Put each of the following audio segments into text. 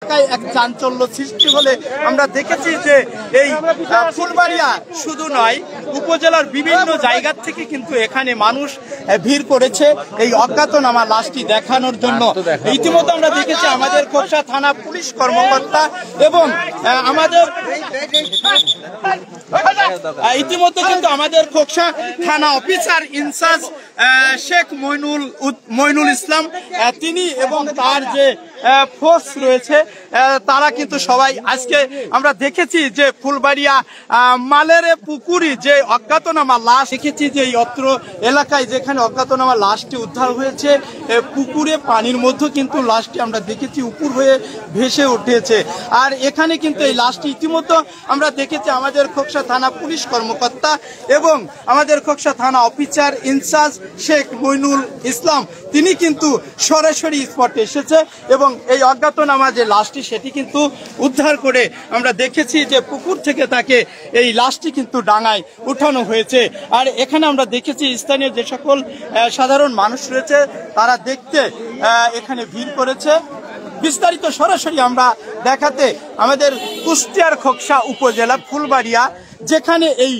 এলাকায় এক চাঞ্চল্য সৃষ্টি হলে আমরা দেখেছি যে এই ফুলবাড়িয়া শুধু নয়, উপজেলার বিভিন্ন জায়গা থেকে কিন্তু এখানে মানুষ ভিড় করেছে এই অজ্ঞাতনামা লাশটি দেখানোর জন্য। ইতিমধ্যে আমরা দেখেছি আমাদের খোকসা থানা পুলিশ কর্মকর্তা এবং আমাদের ইতিমধ্যে কিন্তু আমাদের খোকসা থানা অফিসার ইনচার্জ শেখ মইনুল ইসলাম তিনি এবং তার যে ফোর্স রয়েছে তারা কিন্তু সবাই আজকে আমরা দেখেছি যে ফুলবাড়িয়া মালের পুকুরি যে অজ্ঞাতনামা লাশ দেখেছি যে এই অত্র এলাকায় যেখানে অজ্ঞাতনামা লাশটি উদ্ধার হয়েছে পুকুরে পানির মধ্যে কিন্তু লাশটি আমরা দেখেছি উপর হয়ে ভেসে উঠেছে। আর এখানে কিন্তু এই লাশটি ইতিমধ্যে আমরা দেখেছি আমাদের খোকসা থানা পুলিশ কর্মকর্তা এবং আমাদের খোকসা থানা অফিসার ইনচার্জ শেখ মইনুল ইসলাম তিনি কিন্তু সরাসরি স্পটে এসেছে এবং এই অজ্ঞাতনামা যে লাশটি সেটি কিন্তু উদ্ধার করে আমরা দেখেছি যে পুকুর থেকে তাকে এই লাশটি কিন্তু ডাঙায় উঠানো হয়েছে। আর এখানে আমরা দেখেছি স্থানীয় যে সকল সাধারণ মানুষ রয়েছে তারা দেখতে এখানে ভিড় করেছে। বিস্তারিত সরাসরি আমরা দেখাতে আমাদের কুষ্টিয়ার খোকসা উপজেলা ফুলবাড়িয়া যেখানে এই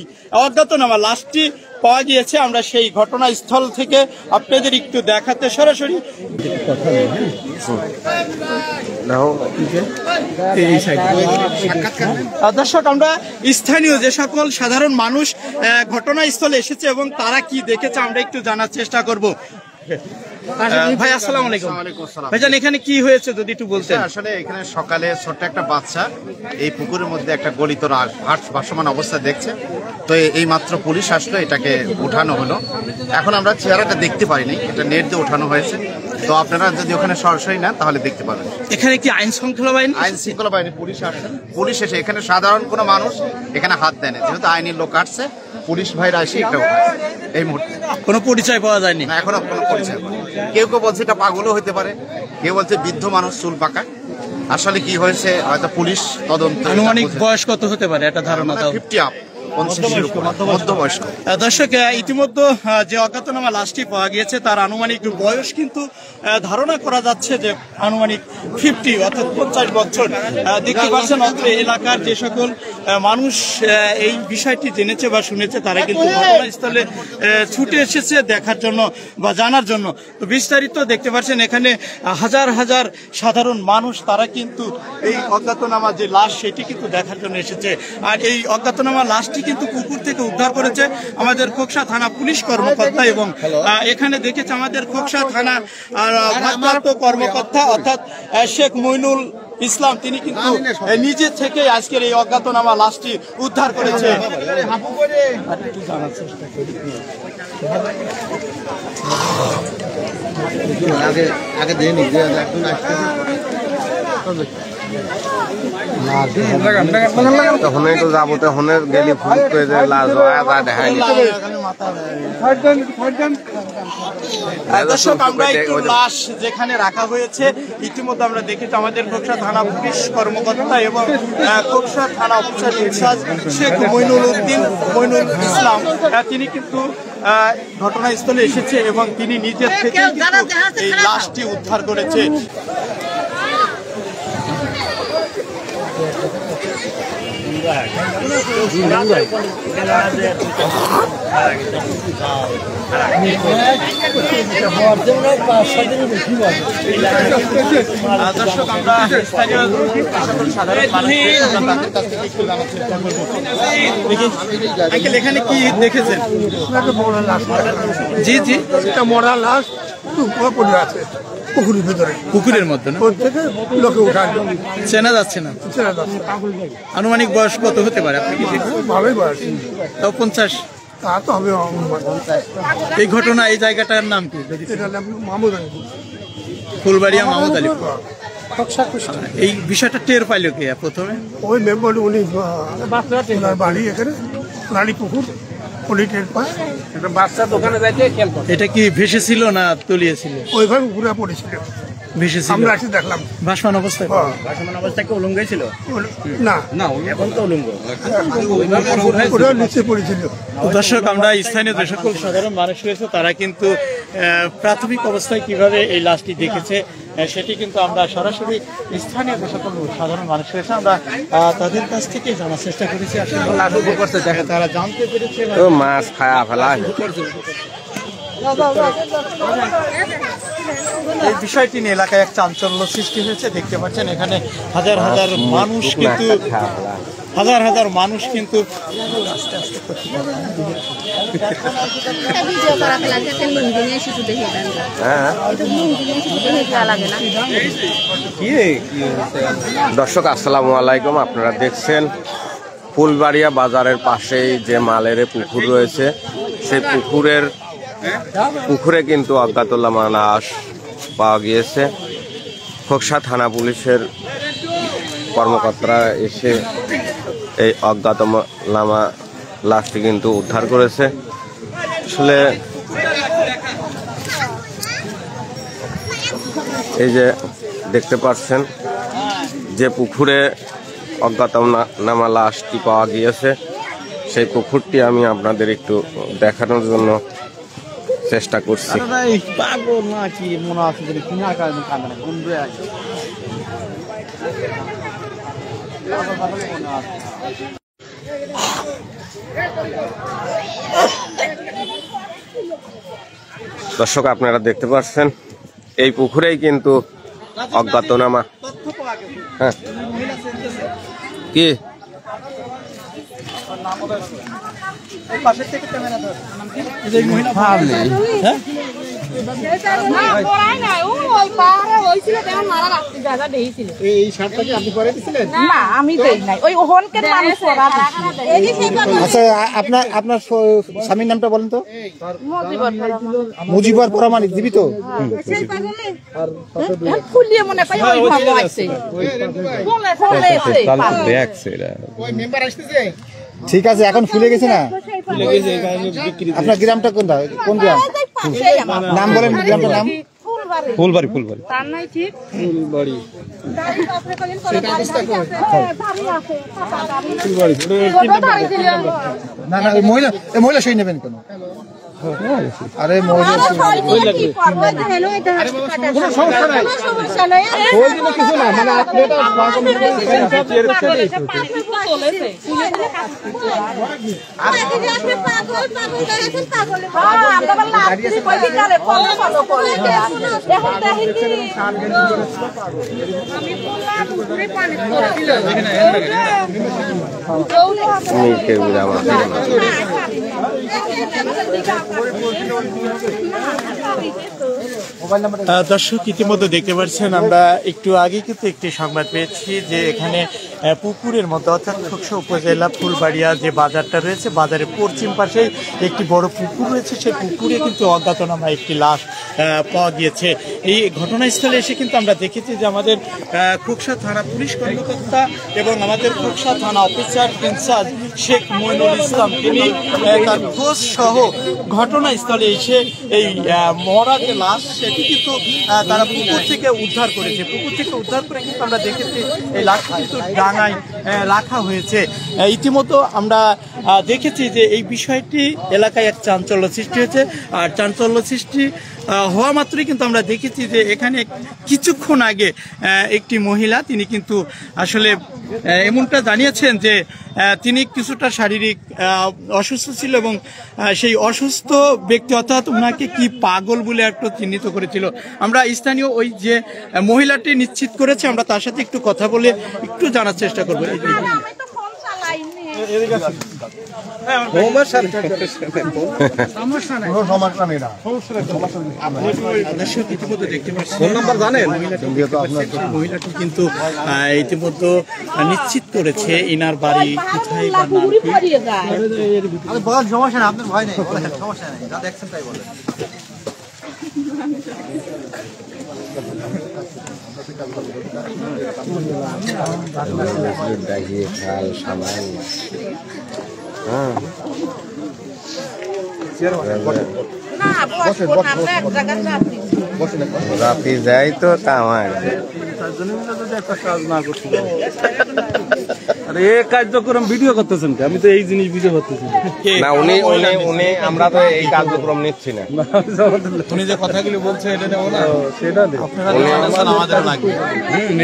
অজ্ঞাতনামা লাশটি পাওয়া গিয়েছে আমরা সেই ঘটনাস্থল থেকে আপনাদের একটু দেখাতে সরাসরি। দর্শক আমরা স্থানীয় যে সকল সাধারণ মানুষ ঘটনাস্থলে এসেছে এবং তারা কি দেখেছে আমরা একটু জানার চেষ্টা করব। ভাই আসসালামু আলাইকুম। ভাইজান এখানে কি হয়েছে যদি একটু বলতেন। আসলে এখানে সকালে ছোট্ট একটা বাচ্চা এই পুকুরের মধ্যে একটা গলিত ভাসমান অবস্থা দেখছে, তো এই মাত্র পুলিশ আসলো, এটাকে উঠানো হলো। এখন আমরা চেহারাটা দেখতে পারিনি, এটা নেট দিয়ে উঠানো হয়েছে, তো আপনারা যদি ওখানে সরাসরি নেন তাহলে দেখতে পাবেন। এখানে কি আইন শৃঙ্খলা বাহিনী পুলিশ আসছেন, পুলিশ এসে এখানে সাধারণ কোনো মানুষ এখানে হাত দেয় না, যেহেতু আইনি লোক আসছে পুলিশ ভাইরা এসে এটা এই মুহূর্তে কোনো পরিচয় পাওয়া যায়নি না, এখনো কোনো পরিচয়। কেউ কেউ বলছে এটা পাগলও হতে পারে, কেউ বলছে বৃদ্ধ মানুষ চুল পাকা। আসলে কি হয়েছে হয়তো পুলিশ তদন্ত। আনুমানিক বয়স কত হতে পারে এটা ধারণা? 50 আপ। দর্শক ইতিমধ্যে যে অজ্ঞাতনামা লাশটি পাওয়া গিয়েছে তার আনুমানিক বয়স কিন্তু ধারণা করা যাচ্ছে যে আনুমানিক 50 অর্থাৎ 50 বছর। দেখতে পাচ্ছেন অত্র এলাকার যে সকল মানুষ এই বিষয়টি জেনেছে বা শুনেছে তারা কিন্তু ঘটনাস্থলে ছুটে এসেছে দেখার জন্য বা জানার জন্য। তো বিস্তারিত দেখতে পাচ্ছেন এখানে হাজার হাজার সাধারণ মানুষ তারা কিন্তু এই অজ্ঞাতনামা যে লাশ সেটি কিন্তু দেখার জন্য এসেছে। আর এই অজ্ঞাতনামা লাশটি কিন্তু পুকুর থেকে উদ্ধার করেছে আমাদের খোকসা থানা পুলিশ কর্মকর্তা এবং এখানে দেখেছে আমাদের খোকসা থানা ভারপ্রাপ্ত কর্মকর্তা অর্থাৎ শেখ মইনুল ইসলাম তিনি কিন্তু নিজে থেকে আজকের এই অজ্ঞাতনামা লাশটি উদ্ধার করেছে। তখনই তো যাবো, তখন গেলি ফুল করে লাশ দেখায়। দর্শক আমরা একটু লাশ যেখানে রাখা হয়েছে ইতিমধ্যে আমরা দেখেছি আমাদের খোকসা থানা পুলিশ কর্মকর্তা এবং খোকসা থানা অফিসার ইনচার্জ শেখ মইনুল ইসলাম তিনি কিন্তু ঘটনাস্থলে এসেছে এবং তিনি নিজের থেকে এই লাশটি উদ্ধার করেছে। দর্শক আমরা স্থানীয় এখানে কি দেখেছেন? জি জি, এটা মরা লাশ পড়ে আছে পুকুরের ভিতরে, পুকুরের মধ্যে না, লোকে উঠায় চেনা যাচ্ছে না। আনুমানিক বয়স কত হতে পারে আপনি কি ভালোই বয়স? তাও 50 তা তো হবে। এই ঘটনা এই জায়গাটার নাম কি? মাহমুদ আলী, ফুলবাড়িয়া মাহমুদ আলী। এই বিষয়টা টের পাইল কে প্রথমে? ওই মেম্বার উনি বাড়ি এখানে নারী পুকুর, উনি টের পায়। বাচ্চা দোকানে যাইতে খেয়াল করে। এটা কি ভেসেছিল না তলিয়েছিল? ওইভাবে ঘুরে পড়েছিল। ভেসেছিল। আমরা এসে দেখলাম ভাসমান অবস্থায় ভাসমান অবস্থায় কি উলঙ্গই ছিল? না না, এখন তো উলঙ্গ। ওটা নিচে পড়েছিল। দর্শক, আমরা স্থানীয় যে সকল সাধারণ মানুষ রয়েছে তারা কিন্তু প্রাথমিক অবস্থায় কিভাবে এই লাশটি দেখেছে সেটি কিন্তু আমরা সরাসরি স্থানীয় যে সকল সাধারণ মানুষ রয়েছে আমরা তাদের কাছ থেকে জানার চেষ্টা করেছি। আসলে তারা জানতে পেরেছে মাছ খায়া ফেলা। এই বিষয়টি নিয়ে এলাকায় এক চাঞ্চল্য সৃষ্টি হয়েছে। দেখতে পাচ্ছেন এখানে হাজার হাজার মানুষ কিন্তু আস্তে আস্তে দর্শক আসসালামু আলাইকুম, আপনারা দেখছেন ফুলবাড়িয়া বাজারের পাশেই যে মালের পুকুর রয়েছে, সেই পুকুরে কিন্তু অজ্ঞাতনামা লাশ পাওয়া গিয়েছে। খোকসা থানা পুলিশের কর্মকর্তারা এসে এই অজ্ঞাতনামা লাশটি কিন্তু উদ্ধার করেছে। আসলে এই যে দেখতে পাচ্ছেন যে পুকুরে অজ্ঞাতনামা লাশটি পাওয়া গিয়েছে, সেই পুকুরটি আমি আপনাদের একটু দেখানোর জন্য চেষ্টা করছি। দর্শক, আপনারা দেখতে পাচ্ছেন এই পুকুরেই কিন্তু অজ্ঞাতনামা। হ্যাঁ, কি আপনার স্বামীর নামটা বলেন তো? মুজিবর পরামানিক জীবিত। ঠিক আছে, এখন ফুলে গেছে না? আপনার গ্রামটা কোনটা? কোন গ্রাম? নাম বলেন, গ্রামটার নাম? ফুলবাড়ি। না না, মহিলা সেই নেবেন কেন? আরে মহিলা কিছু না, মানে দর্শক, ইতিমধ্যে দেখতে পাচ্ছেন আমরা একটু আগে কিন্তু একটি সংবাদ পেয়েছি যে এখানে পুকুরের মধ্যে অর্থাৎ খোকসা উপজেলা ফুলবাড়িয়া যে বাজারটা রয়েছে, বাজারের পশ্চিম পাশে একটি বড় পুকুর রয়েছে। সেই পুকুরে কিন্তু অজ্ঞাতনামা একটি লাশ পাওয়া গিয়েছে। এই ঘটনাস্থলে এসে কিন্তু আমরা দেখেছি যে আমাদের খোকসা থানা পুলিশ কর্মকর্তা এবং আমাদের খোকসা থানা অফিসার ইনচার্জ শেখ মইনুল ইসলাম তিনি তার খোঁজ সহ ঘটনাস্থলে এসে এই মরা যে লাশ সেটি কিন্তু তারা পুকুর থেকে উদ্ধার করেছে। পুকুর থেকে উদ্ধার করে কিন্তু আমরা দেখেছি এই লাশটি কিন্তু ডাঙায় রাখা হয়েছে। ইতিমধ্যে আমরা দেখেছি যে এই বিষয়টি এলাকায় এক চাঞ্চল্য সৃষ্টি হয়েছে। আর চাঞ্চল্য সৃষ্টি হওয়া মাত্রই কিন্তু আমরা দেখেছি যে এখানে কিছুক্ষণ আগে একটি মহিলা তিনি কিন্তু আসলে এমনটা জানিয়েছেন যে তিনি কিছুটা শারীরিক অসুস্থ ছিল এবং সেই অসুস্থ ব্যক্তি অর্থাৎ ওনাকে কি পাগল বলে একটু চিহ্নিত করেছিল। আমরা স্থানীয় ওই যে মহিলাটি নিশ্চিত করেছে, আমরা তার সাথে একটু কথা বলে একটু জানার চেষ্টা করবো। ইতিমধ্যে দেখতে পাচ্ছি মহিলাটি কিন্তু ইতিমধ্যে নিশ্চিত করেছে ইনার বাড়ি কোথায় বা নাম। সমস্যা না, আপনার ভয় নেই, সমস্যা নেই, যা দেখছেন তাই বলেন। হ্যাঁ রাতে যাই তো তা আমার আরে এই কার্যক্রম ভিডিও করতেছেন কি? আমি তো এই জিনিস ভিডিও করতেছি না। উনি আমরা তো এই কার্যক্রম নিচ্ছি না। উনি যে কথাগুলি বলছে এটা নেব না, সেটা আমাদের লাগবে।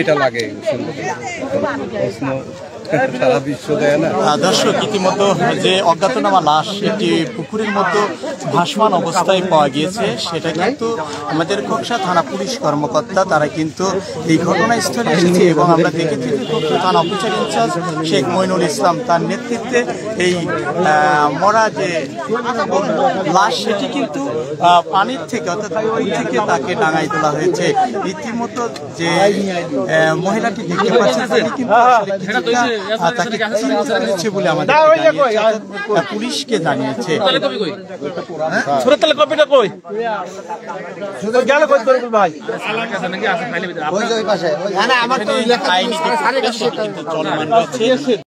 এটা লাগে সারা বিশ্ব দেয় না। দর্শক, ইতিমধ্যে যে অজ্ঞাতনামা লাশ একটি পুকুরের মধ্যে ভাসমান অবস্থায় পাওয়া গিয়েছে, সেটা কিন্তু আমাদের খোকসা থানা পুলিশ কর্মকর্তা তারা কিন্তু এই ঘটনাস্থলে এসেছে এবং আমরা দেখেছি যে খোকসা থানা অফিসার ইনচার্জ শেখ মইনুল ইসলাম তার নেতৃত্বে এই মরা যে লাশ সেটি কিন্তু পানির থেকে অর্থাৎ পুকুর থেকে তাকে ডাঙায় তোলা হয়েছে। ইতিমধ্যে যে মহিলাটি দেখতে পাচ্ছেন তিনি কিন্তু তাকে চিনতে পেরেছে বলে আমাদের পুলিশকে জানিয়েছে। আইনি চলমান রয়েছে।